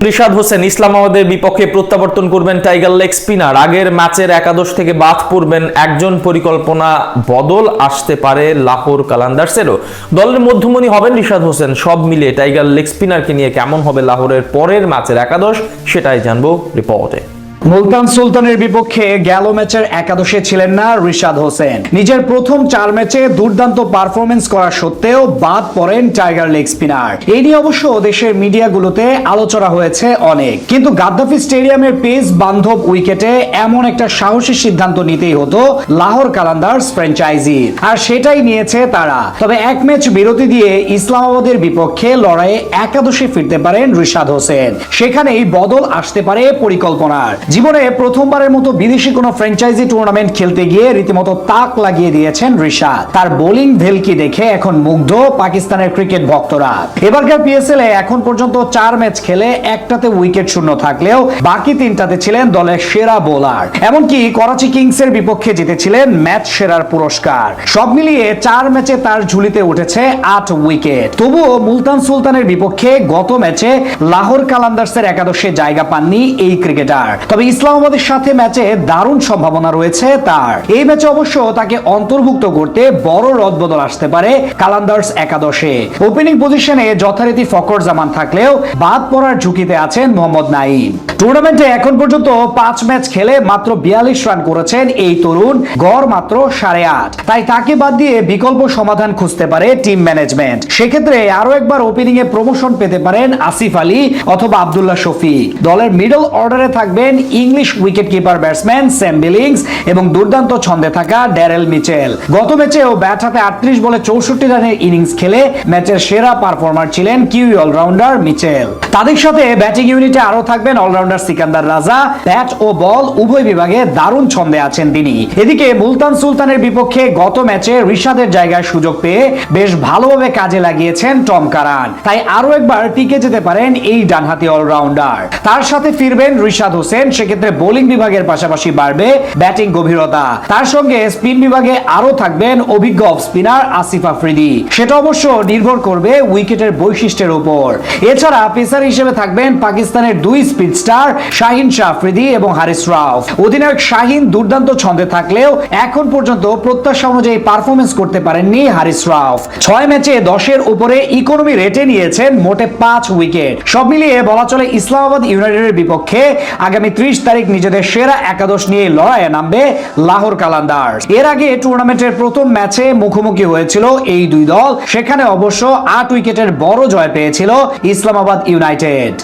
রিশাদ হোসেন ইসলামাবাদের বিপক্ষে প্রত্যাবর্তন করবেন টাইগার লেগ স্পিনার। আগের ম্যাচের একাদশ থেকে বাদ পড়বেন একজন, পরিকল্পনা বদল আসতে পারে লাহোর কালান্দার্সেরও। দলের মধ্যমণি হবেন রিশাদ হোসেন। সব মিলিয়ে টাইগার লেগ স্পিনারকে নিয়ে কেমন হবে লাহোরের পরের ম্যাচের একাদশ, সেটাই জানবো রিপোর্টে। মুলতান সুলতানের বিপক্ষে গেল ম্যাচের একাদশে ছিলেন না রিশাদ হোসেন। নিজের প্রথম 4 ম্যাচে দুর্দান্ত পারফরমেন্স করা সত্ত্বেও বাদ পড়েন টাইগার লেগ স্পিনার। এই নিয়ে অবশ্য দেশের মিডিয়াগুলোতে আলোচনা হয়েছে অনেক, কিন্তু গাদ্দাফি স্টেডিয়ামের পেস বান্ধব উইকেটে এমন একটা সাহসী সিদ্ধান্ত নিতেই হতো লাহোর কালান্দার্স ফ্র্যাঞ্চাইজি, আর সেটাই নিয়েছে তারা। তবে এক ম্যাচ বিরতি দিয়ে ইসলামাবাদের বিপক্ষে লড়াইয়ে একাদশে ফিরতে পারেন রিশাদ হোসেন। সেখানেই বদল আসতে পারে পরিকল্পনার। জীবনে প্রথমবারের মতো বিদেশি কোনো ফ্র্যাঞ্চাইজি টুর্নামেন্ট খেলতে গিয়ে রীতিমতো তাক লাগিয়ে দিয়েছেন রিশাদ। তার বোলিং ভেলকি দেখে এখন মুগ্ধ পাকিস্তানের ক্রিকেট ভক্তরা। এবারকার পিএসএল এ এখন পর্যন্ত 4 ম্যাচ খেলে একটাতে উইকেট শূন্য থাকলেও বাকি 3টাতে ছিলেন দলের সেরা বোলার। এমনকি করাচি কিংসের বিপক্ষে জিতেছিলেন ম্যাচ সেরার পুরস্কার। সব মিলিয়ে 4 ম্যাচে তার ঝুলিতে উঠেছে 8 উইকেট। তবুও মুলতান সুলতানের বিপক্ষে গত ম্যাচে লাহোর কালান্দার্সের একাদশে জায়গা পাননি এই ক্রিকেটার। তবে ইসলামাবাদের সাথে ম্যাচে দারুণ সম্ভাবনা রয়েছে তার। এই ম্যাচে অবশ্য তাকে অন্তর্ভুক্ত করতে বড় রদবদল আসতে পারে কালান্দার্স একাদশে। ওপেনিং পজিশনে যথারীতি ফকর জামান থাকলেও বাদ পড়ার ঝুঁকিতে আছেন মোহাম্মদ নাঈম। টুর্নামেন্টে এখন পর্যন্ত 5 ম্যাচ খেলে মাত্র 42 রান করেছেন এই তরুণ, গড় মাত্র 8.5। তাই তাকে বাদ দিয়ে বিকল্প সমাধান খুঁজতে পারে টিম ম্যানেজমেন্ট। সেক্ষেত্রে আরো একবার ওপেনিং এ প্রমোশন পেতে পারেন আসিফ আলী অথবা আব্দুল্লাহ শফিক। দলের মিডল অর্ডারে থাকবেন English wicket keeper batsman Sam billings এবং দুর্দান্ত ছন্দে থাকা ড্যারেল মিচেল। গত ম্যাচেও ব্যাট হাতে 38 বলে 64 রানের ইনিংস খেলে ম্যাচের সেরা পারফর্মার ছিলেন কিউই অলরাউন্ডার মিচেল। তাদের সাথে ব্যাটিং ইউনিটে আরো থাকবেন অলরাউন্ডার সিকান্দার রাজা। ব্যাট ও বল উভয় বিভাগে দারুণ ছন্দে আছেন তিনি। এদিকে মুলতান সুলতানের বিপক্ষে গত ম্যাচে রিশাদের জায়গায় সুযোগ পেয়ে বেশ ভালোভাবে কাজে লাগিয়েছেন টম কারান। তাই আরো একবার টিকে যেতে পারেন এই ডানহাতি অলরাউন্ডার। তার সাথে ফিরবেন রিশাদ হোসেন। সেক্ষেত্রে বোলিং বিভাগের পাশাপাশি বাড়বে ব্যাটিং গভীরতা। তার সঙ্গে স্পিন বিভাগে আরো থাকবেন অভিজ্ঞ অফ স্পিনার আসিফ আফ্রিদি। সেটা অবশ্য নির্ভর করবে উইকেটের বৈশিষ্ট্যের উপর। এছাড়া পেসার হিসেবে থাকবেন পাকিস্তানের 2 স্পিড স্টার শাহিন শাহ আফ্রিদি এবং হারিস রাউফ। অধিনায়ক শাহিন দুর্দান্ত ছন্দে থাকলেও এখন পর্যন্ত প্রত্যাশা অনুযায়ী পারফরমেন্স করতে পারেননি হারিস রাউফ। 6 ম্যাচে 10-এর উপরে ইকোনমি রেটে নিয়েছেন মোটে 5 উইকেট। সব মিলিয়ে বলা চলে ইসলামাবাদ ইউনাইটেডের বিপক্ষে আগামী 30 তারিখ নিজেদের সেরা একাদশ নিয়ে লড়াইয়ে নামবে লাহোর কালান্দার্স। এর আগে টুর্নামেন্টের প্রথম ম্যাচে মুখোমুখি হয়েছিল এই দুই দল। সেখানে অবশ্য 8 উইকেটের বড় জয় পেয়েছিল ইসলামাবাদ ইউনাইটেড।